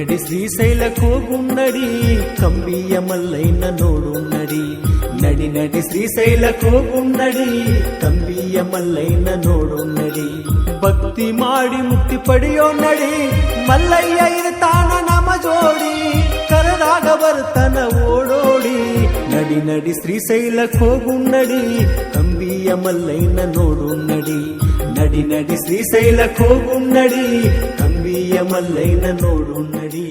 ನಡಿ ಶ್ರೀಶೈಲ ಹೋಗುನ್ನಡಿ ಕಂಬಿಯ ಮಲ್ಲೈನ ನೋಡುನ್ನಡಿ ನಡಿ ನಡಿ ಶ್ರೀಶೈಲ ಹೋಗುನ್ನಡಿ ಕಂಬಿಯ ಮಲ್ಲೈನ ನೋಡುನ್ನಡಿ ಭಕ್ತಿ ಮಾಡಿ ಮುಕ್ತಿ ಪಡೆಯೋ ನಡಿ ಮಲ್ಲಯ್ಯ ಇರ್ತಾನ ನಮ ಜೋಡಿ ಕರದಾಗ ಬರ್ತನ ಓಡೋಡಿ ನಡಿ ನಡಿ ಶ್ರೀಶೈಲ ಹೋಗುನ್ನಡಿ ಕಂಬಿಯ ಮಲ್ಲೈನ ನೋಡುನ್ನಡಿ ನಡಿ ನಡಿ ಶ್ರೀಶೈಲ ಹೋಗುನ್ನಡಿ ಕಂಬಿಯ ಮಲ್ಲೈನ ನೋಡುನ್ನಡಿ